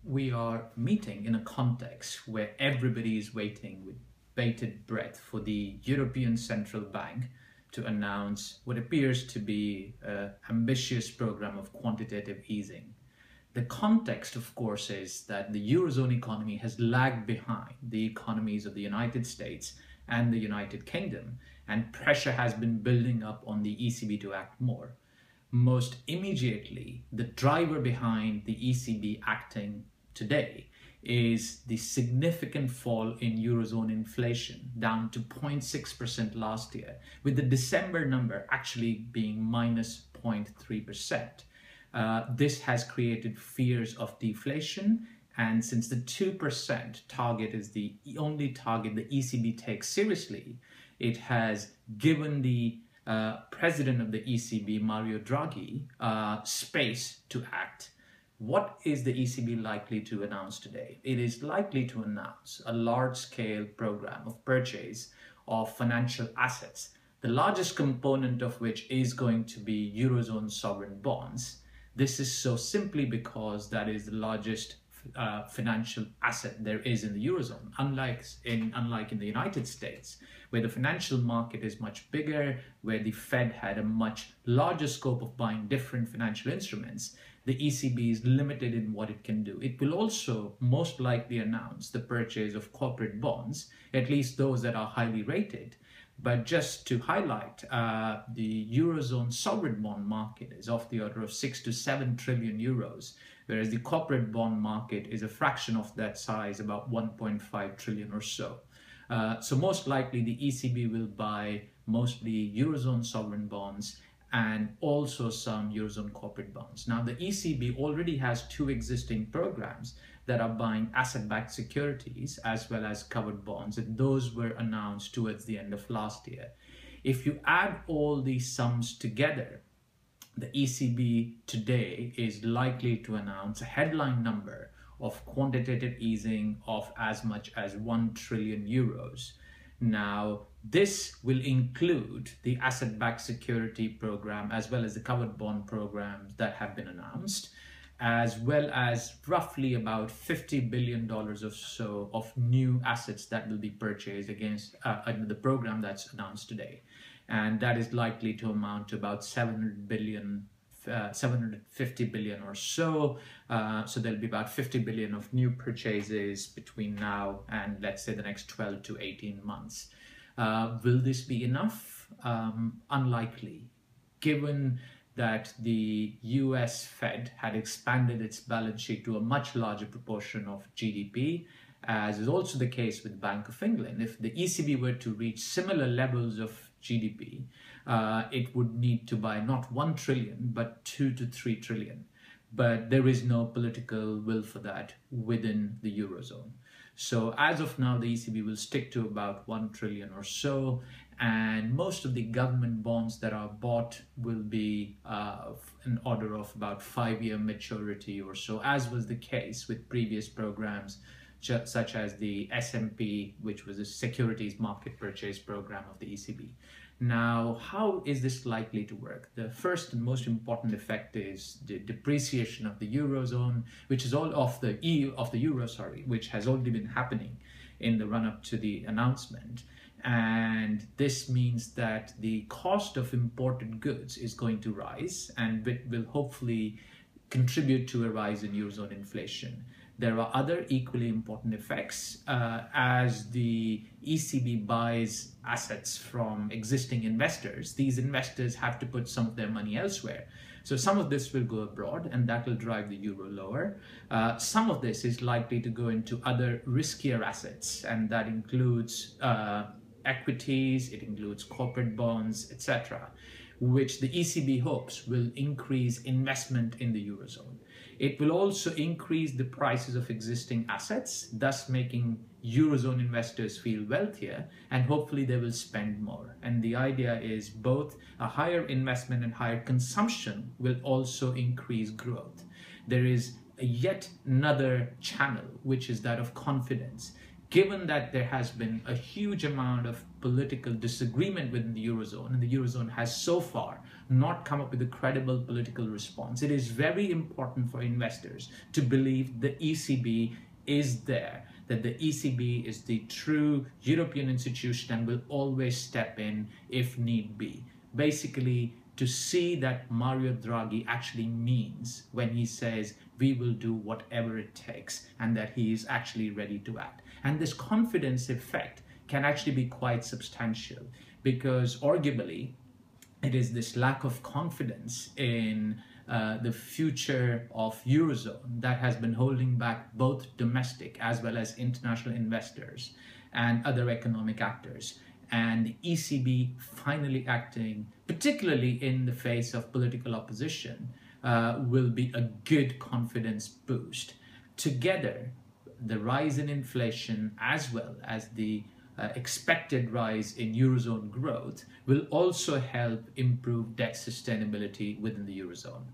we are meeting in a context where everybody is waiting with bated breath for the European Central Bank to announce what appears to be an ambitious program of quantitative easing. The context, of course, is that the Eurozone economy has lagged behind the economies of the United States and the United Kingdom, and pressure has been building up on the ECB to act more. Most immediately, the driver behind the ECB acting today is the significant fall in Eurozone inflation, down to 0.6% last year, with the December number actually being minus 0.3%. This has created fears of deflation, and since the 2% target is the only target the ECB takes seriously, it has given the president of the ECB, Mario Draghi, space to act. What is the ECB likely to announce today? It is likely to announce a large-scale program of purchase of financial assets, the largest component of which is going to be Eurozone sovereign bonds. This is so simply because that is the largest financial asset there is in the Eurozone, unlike in the United States, where the financial market is much bigger, where the Fed had a much larger scope of buying different financial instruments. The ECB is limited in what it can do. It will also most likely announce the purchase of corporate bonds, at least those that are highly rated. But just to highlight, the Eurozone sovereign bond market is of the order of 6 to 7 trillion euros, whereas the corporate bond market is a fraction of that size, about 1.5 trillion or so. So most likely the ECB will buy mostly Eurozone sovereign bonds and also some Eurozone corporate bonds. Now, the ECB already has two existing programs that are buying asset-backed securities as well as covered bonds, and those were announced towards the end of last year. If you add all these sums together, the ECB today is likely to announce a headline number of quantitative easing of as much as 1 trillion euros. Now, this will include the asset-backed security program as well as the covered bond programs that have been announced, as well as roughly about $50 billion or so of new assets that will be purchased against the program that's announced today. And that is likely to amount to about 750 billion or so. So there'll be about 50 billion of new purchases between now and, let's say, the next 12 to 18 months. Will this be enough? Unlikely, given that the US Fed had expanded its balance sheet to a much larger proportion of GDP, as is also the case with Bank of England. If the ECB were to reach similar levels of GDP, it would need to buy not 1 trillion, but 2 to 3 trillion. But there is no political will for that within the Eurozone. So as of now, the ECB will stick to about 1 trillion or so, and most of the government bonds that are bought will be an order of about 5-year maturity or so, as was the case with previous programs, such as the SMP, which was a securities market purchase program of the ECB. Now, how is this likely to work? The first and most important effect is the depreciation of the Eurozone, which is all of the euro, which has already been happening in the run-up to the announcement. And this means that the cost of imported goods is going to rise, and it will hopefully contribute to a rise in Eurozone inflation. There are other equally important effects as the ECB buys assets from existing investors. These investors have to put some of their money elsewhere. So some of this will go abroad, and that will drive the euro lower. Some of this is likely to go into other riskier assets, and that includes equities, it includes corporate bonds, etc., which the ECB hopes will increase investment in the Eurozone. It will also increase the prices of existing assets, thus making Eurozone investors feel wealthier, and hopefully they will spend more. And the idea is both a higher investment and higher consumption will also increase growth. There is yet another channel, which is that of confidence. Given that there has been a huge amount of political disagreement within the Eurozone, and the Eurozone has so far not come up with a credible political response. It is very important for investors to believe the ECB is there, that the ECB is the true European institution and will always step in if need be. Basically, to see that Mario Draghi actually means when he says we will do whatever it takes, and that he is actually ready to act. And this confidence effect can actually be quite substantial, because arguably it is this lack of confidence in the future of Eurozone that has been holding back both domestic as well as international investors and other economic actors. And the ECB finally acting, particularly in the face of political opposition, will be a good confidence boost. Together, the rise in inflation as well as the expected rise in Eurozone growth will also help improve debt sustainability within the Eurozone.